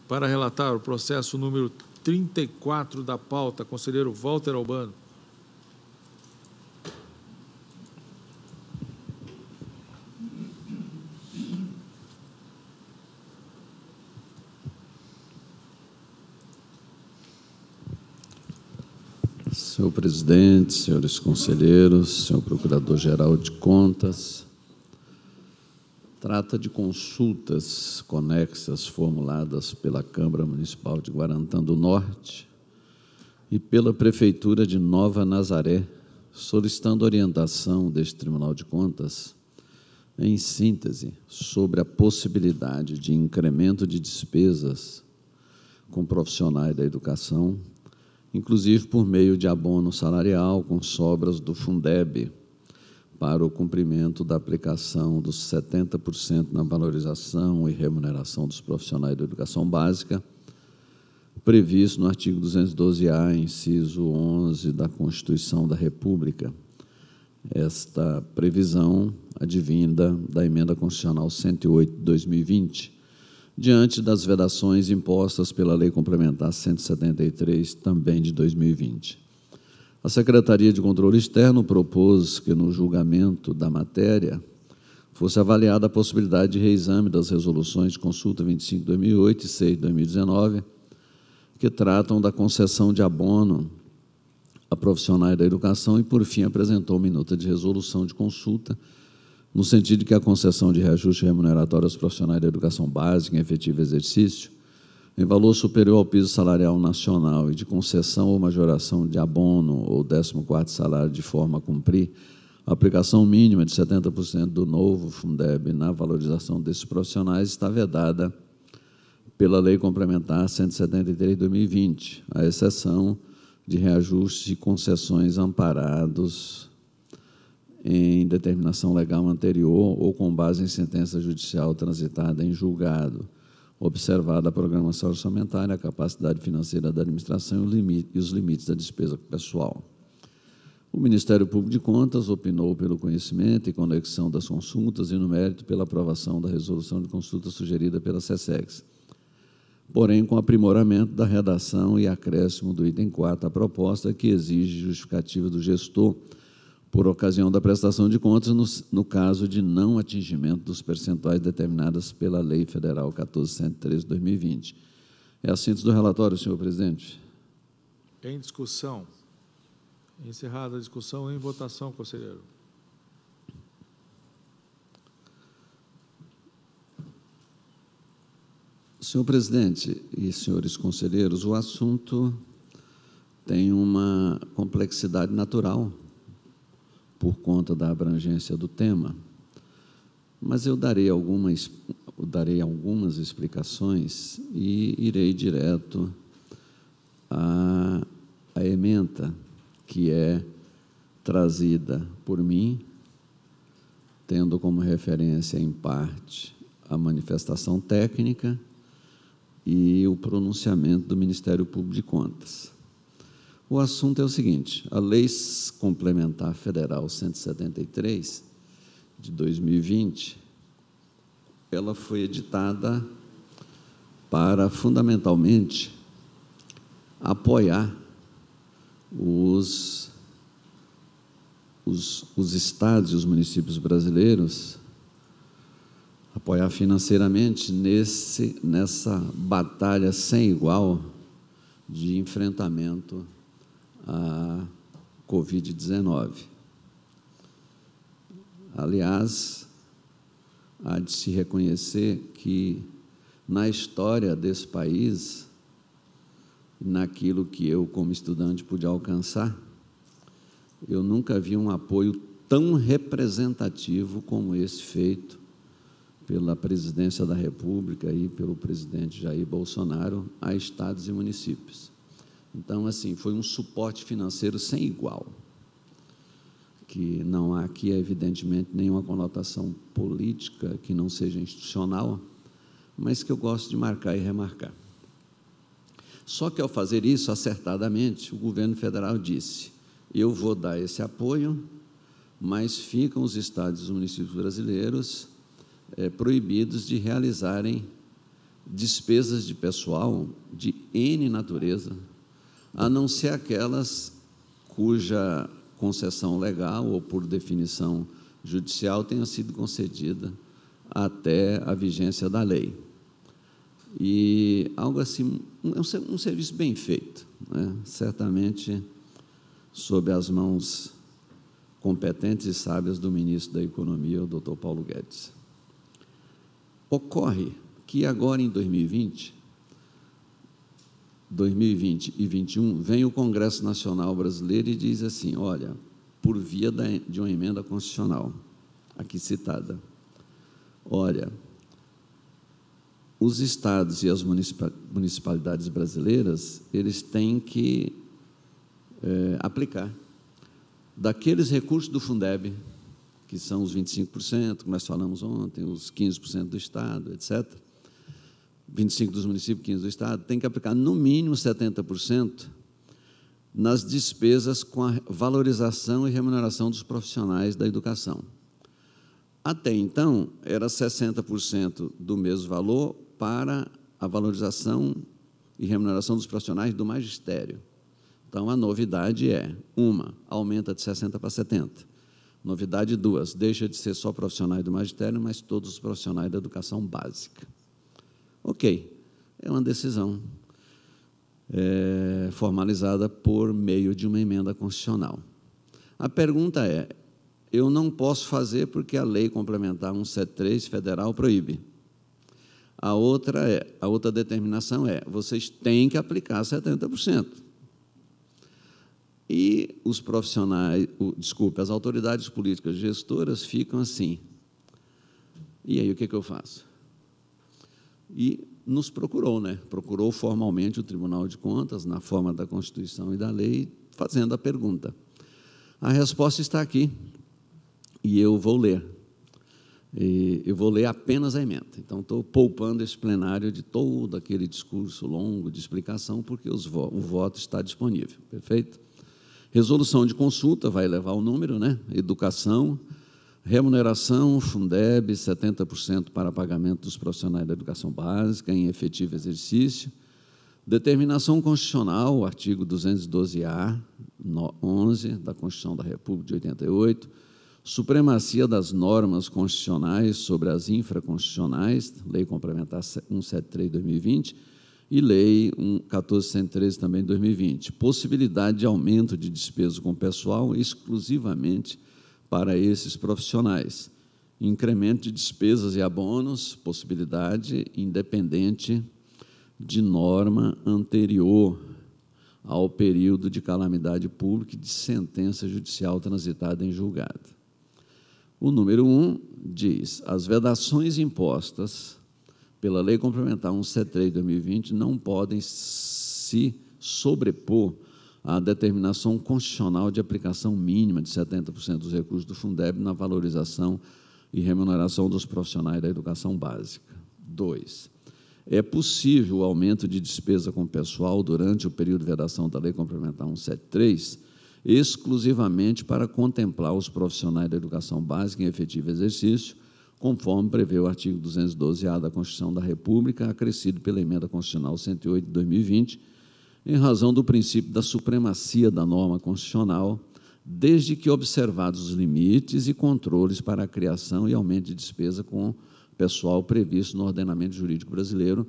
Para relatar o processo número 34 da pauta, conselheiro Walter Albano. Senhor presidente, senhores conselheiros, senhor procurador-geral de contas, trata de consultas conexas formuladas pela Câmara Municipal de Guarantã do Norte e pela Prefeitura de Nova Nazaré, solicitando orientação deste Tribunal de Contas, em síntese, sobre a possibilidade de incremento de despesas com profissionais da educação, inclusive por meio de abono salarial com sobras do Fundeb, para o cumprimento da aplicação dos 70% na valorização e remuneração dos profissionais da educação básica, previsto no artigo 212-A, inciso 11 da Constituição da República. Esta previsão advinda da Emenda Constitucional 108 de 2020, diante das vedações impostas pela Lei Complementar 173, também de 2020. A Secretaria de Controle Externo propôs que, no julgamento da matéria, fosse avaliada a possibilidade de reexame das resoluções de consulta 25 de 2008 e 6 de 2019, que tratam da concessão de abono a profissionais da educação e, por fim, apresentou minuta de resolução de consulta, no sentido de que a concessão de reajuste remuneratório aos profissionais da educação básica em efetivo exercício, em valor superior ao piso salarial nacional e de concessão ou majoração de abono ou 14º salário de forma a cumprir a aplicação mínima de 70% do novo Fundeb na valorização desses profissionais, está vedada pela Lei Complementar 173 de 2020, à exceção de reajustes e concessões amparados em determinação legal anterior ou com base em sentença judicial transitada em julgado, observada a programação orçamentária, a capacidade financeira da administração e os limites da despesa pessoal. O Ministério Público de Contas opinou pelo conhecimento e conexão das consultas e, no mérito, pela aprovação da resolução de consulta sugerida pela SESEX, porém com aprimoramento da redação e acréscimo do item 4 à proposta, que exige justificativa do gestor por ocasião da prestação de contas no caso de não atingimento dos percentuais determinados pela Lei Federal 14.113 de 2020. É a síntese do relatório, senhor presidente. Em discussão. Encerrada a discussão, em votação, conselheiro. Senhor presidente e senhores conselheiros, o assunto tem uma complexidade natural por conta da abrangência do tema, mas eu darei algumas explicações e irei direto à ementa que é trazida por mim, tendo como referência, em parte, a manifestação técnica e o pronunciamento do Ministério Público de Contas. O assunto é o seguinte: a Lei Complementar Federal 173, de 2020, ela foi editada para, fundamentalmente, apoiar os estados e os municípios brasileiros, apoiar financeiramente nessa batalha sem igual de enfrentamento à Covid-19. Aliás, há de se reconhecer que, na história desse país, naquilo que eu, como estudante, pude alcançar, eu nunca vi um apoio tão representativo como esse feito pela Presidência da República e pelo presidente Jair Bolsonaro a estados e municípios. Então, assim, foi um suporte financeiro sem igual, que não há aqui, evidentemente, nenhuma conotação política que não seja institucional, mas que eu gosto de marcar e remarcar. Só que, ao fazer isso, acertadamente, o governo federal disse: eu vou dar esse apoio, mas ficam os estados e os municípios brasileiros proibidos de realizarem despesas de pessoal de N natureza, a não ser aquelas cuja concessão legal ou por definição judicial tenha sido concedida até a vigência da lei. E algo assim, um serviço bem feito, né? Certamente sob as mãos competentes e sábias do ministro da Economia, o doutor Paulo Guedes. Ocorre que agora, em 2020 e 2021, vem o Congresso Nacional Brasileiro e diz assim, olha, por via de uma emenda constitucional, aqui citada, olha, os estados e as municipalidades brasileiras, eles têm que aplicar daqueles recursos do Fundeb, que são os 25%, que nós falamos ontem, os 15% do Estado, etc., 25% dos municípios, 15% do Estado, tem que aplicar, no mínimo, 70% nas despesas com a valorização e remuneração dos profissionais da educação. Até então, era 60% do mesmo valor para a valorização e remuneração dos profissionais do magistério. Então, a novidade é, aumenta de 60% para 70%. Novidade 2, deixa de ser só profissionais do magistério, mas todos os profissionais da educação básica. Ok, é uma decisão formalizada por meio de uma emenda constitucional. A pergunta é, eu não posso fazer porque a Lei Complementar 173 federal proíbe. A outra determinação é, vocês têm que aplicar 70%. E os profissionais, as autoridades políticas gestoras ficam assim. E aí, o que eu faço? E nos procurou, né? Procurou formalmente o Tribunal de Contas, na forma da Constituição e da lei, fazendo a pergunta. A resposta está aqui, e eu vou ler. Eu vou ler apenas a emenda. Então, estou poupando esse plenário de todo aquele discurso longo de explicação, porque o voto está disponível, perfeito? Resolução de consulta, vai levar o número, né? Educação, remuneração, Fundeb, 70% para pagamento dos profissionais da educação básica em efetivo exercício. Determinação constitucional, artigo 212-A, 11 da Constituição da República de 88, supremacia das normas constitucionais sobre as infraconstitucionais, Lei Complementar 173/2020, e Lei 1413 também de 2020, possibilidade de aumento de despesas com pessoal exclusivamente para esses profissionais, incremento de despesas e abonos, possibilidade independente de norma anterior ao período de calamidade pública e de sentença judicial transitada em julgado. O número 1 diz, as vedações impostas pela Lei Complementar 173/2020 não podem se sobrepor à determinação constitucional de aplicação mínima de 70% dos recursos do Fundeb na valorização e remuneração dos profissionais da educação básica. 2. É possível o aumento de despesa com pessoal durante o período de vedação da Lei Complementar 173, exclusivamente para contemplar os profissionais da educação básica em efetivo exercício, conforme prevê o artigo 212-A da Constituição da República, acrescido pela Emenda Constitucional 108 de 2020, em razão do princípio da supremacia da norma constitucional, desde que observados os limites e controles para a criação e aumento de despesa com pessoal previsto no ordenamento jurídico brasileiro,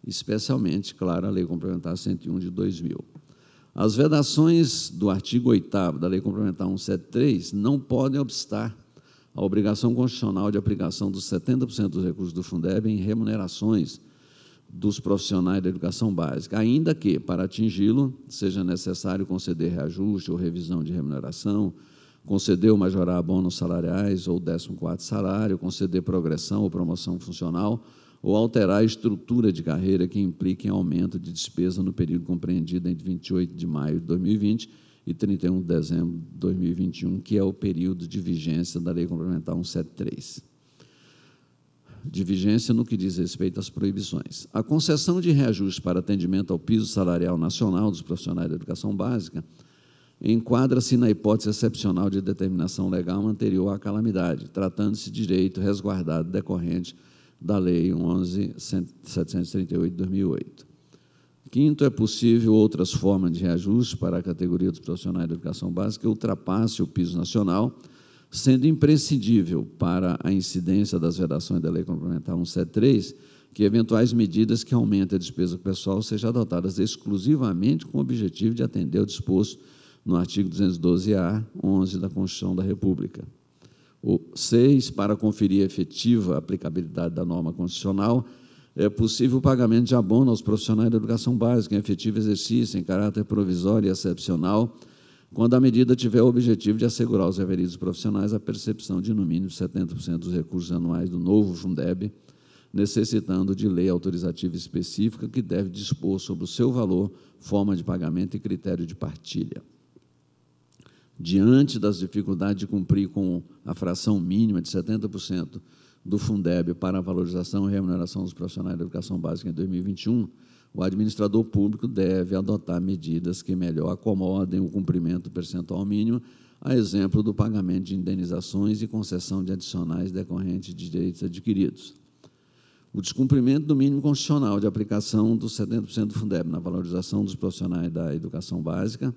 especialmente, claro, a Lei Complementar 101 de 2000. As vedações do artigo 8º da Lei Complementar 173 não podem obstar a obrigação constitucional de aplicação dos 70% dos recursos do Fundeb em remunerações dos profissionais da educação básica, ainda que, para atingi-lo, seja necessário conceder reajuste ou revisão de remuneração, conceder ou majorar abonos salariais ou 14º salário, conceder progressão ou promoção funcional, ou alterar a estrutura de carreira que implique em aumento de despesa no período compreendido entre 28 de maio de 2020 e 31 de dezembro de 2021, que é o período de vigência da Lei Complementar 173. De vigência no que diz respeito às proibições. A concessão de reajuste para atendimento ao piso salarial nacional dos profissionais da educação básica enquadra-se na hipótese excepcional de determinação legal anterior à calamidade, tratando-se de direito resguardado decorrente da Lei 11.738 de 2008. Quinto, é possível outras formas de reajuste para a categoria dos profissionais da educação básica que ultrapasse o piso nacional, sendo imprescindível para a incidência das vedações da Lei Complementar 173 que eventuais medidas que aumentem a despesa pessoal sejam adotadas exclusivamente com o objetivo de atender ao disposto no artigo 212-A, 11 da Constituição da República. O 6, para conferir a efetiva aplicabilidade da norma constitucional, é possível o pagamento de abono aos profissionais da educação básica em efetivo exercício, em caráter provisório e excepcional, quando a medida tiver o objetivo de assegurar aos referidos profissionais a percepção de, no mínimo, 70% dos recursos anuais do novo Fundeb, necessitando de lei autorizativa específica que deve dispor sobre o seu valor, forma de pagamento e critério de partilha. Diante das dificuldades de cumprir com a fração mínima de 70% do Fundeb para a valorização e remuneração dos profissionais da educação básica em 2021, o administrador público deve adotar medidas que melhor acomodem o cumprimento do percentual mínimo, a exemplo do pagamento de indenizações e concessão de adicionais decorrentes de direitos adquiridos. O descumprimento do mínimo constitucional de aplicação dos 70% do Fundeb na valorização dos profissionais da educação básica,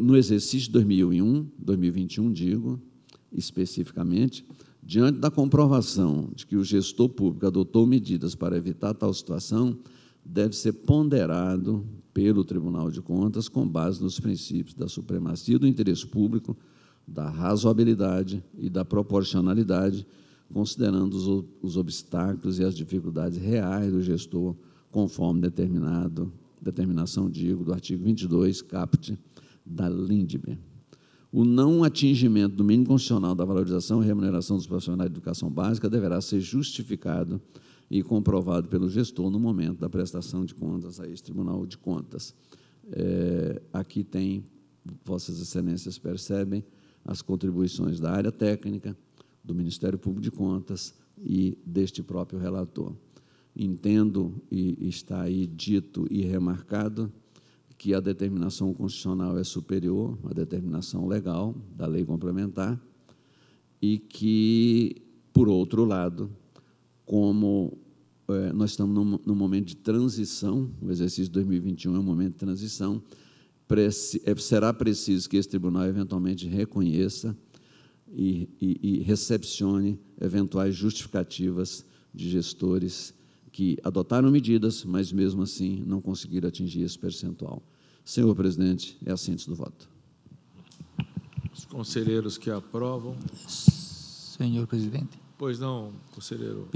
no exercício de 2021, digo, especificamente, diante da comprovação de que o gestor público adotou medidas para evitar tal situação, deve ser ponderado pelo Tribunal de Contas com base nos princípios da supremacia do interesse público, da razoabilidade e da proporcionalidade, considerando os obstáculos e as dificuldades reais do gestor, conforme determinação, do artigo 22, caput, da LINDB. O não atingimento do mínimo constitucional da valorização e remuneração dos profissionais de educação básica deverá ser justificado e comprovado pelo gestor no momento da prestação de contas a este Tribunal de Contas. Aqui tem, Vossas Excelências percebem, as contribuições da área técnica, do Ministério Público de Contas e deste próprio relator. Entendo, e está aí dito e remarcado, que a determinação constitucional é superior à determinação legal da lei complementar e que, por outro lado, como nós estamos num momento de transição, o exercício de 2021 é um momento de transição, será preciso que esse tribunal eventualmente reconheça e recepcione eventuais justificativas de gestores que adotaram medidas, mas, mesmo assim, não conseguiram atingir esse percentual. Senhor presidente, é a síntese do voto. Os conselheiros que aprovam. Senhor presidente. Pois não, conselheiro.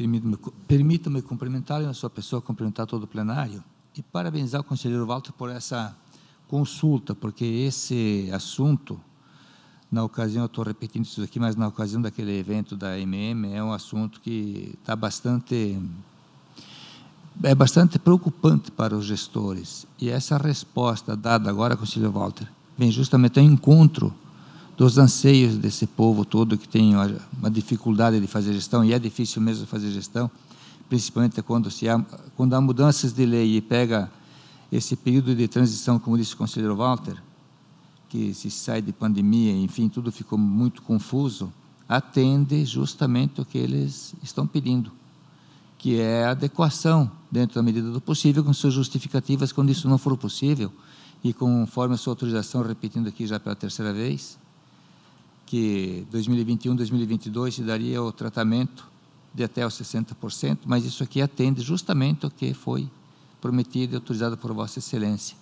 Permita-me cumprimentar, na sua pessoa, cumprimentar todo o plenário e parabenizar o conselheiro Walter por essa consulta, porque esse assunto, na ocasião, eu estou repetindo isso aqui, mas na ocasião daquele evento da MM, é um assunto que está bastante preocupante para os gestores. E essa resposta dada agora, conselheiro Walter, vem justamente ao encontro dos anseios desse povo todo que tem uma dificuldade de fazer gestão, e é difícil mesmo fazer gestão, principalmente quando há mudanças de lei e pega esse período de transição, como disse o conselheiro Walter, que se sai de pandemia, enfim, tudo ficou muito confuso, atende justamente o que eles estão pedindo, que é a adequação, dentro da medida do possível, com suas justificativas, quando isso não for possível, e conforme a sua autorização, repetindo aqui já pela terceira vez, que 2021, 2022 se daria o tratamento de até os 60%, mas isso aqui atende justamente o que foi prometido e autorizado por Vossa Excelência.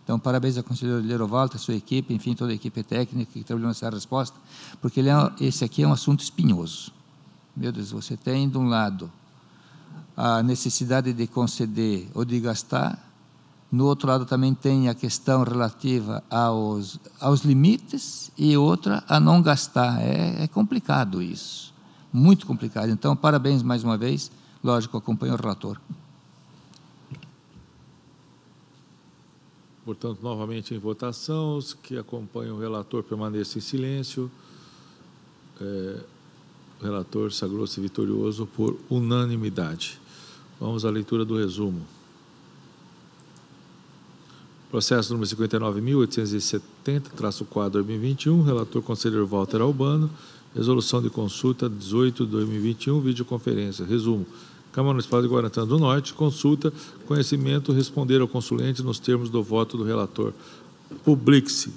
Então, parabéns ao conselheiro Walter, a sua equipe, enfim, toda a equipe técnica que trabalhou nessa resposta, porque esse aqui é um assunto espinhoso. Meu Deus, você tem, de um lado, a necessidade de conceder ou de gastar, no outro lado também tem a questão relativa aos limites e outra a não gastar. É complicado isso, muito complicado. Então, parabéns mais uma vez, lógico, acompanho o relator. Portanto, novamente em votação, os que acompanham o relator permaneçam em silêncio. O relator sagrou-se vitorioso por unanimidade. Vamos à leitura do resumo. Processo número 59.870-4/2021, relator conselheiro Walter Albano, resolução de consulta 18/2021, videoconferência. Resumo. Câmara Municipal de Guarantã do Norte, consulta, conhecimento, responder ao consulente nos termos do voto do relator. Publique-se.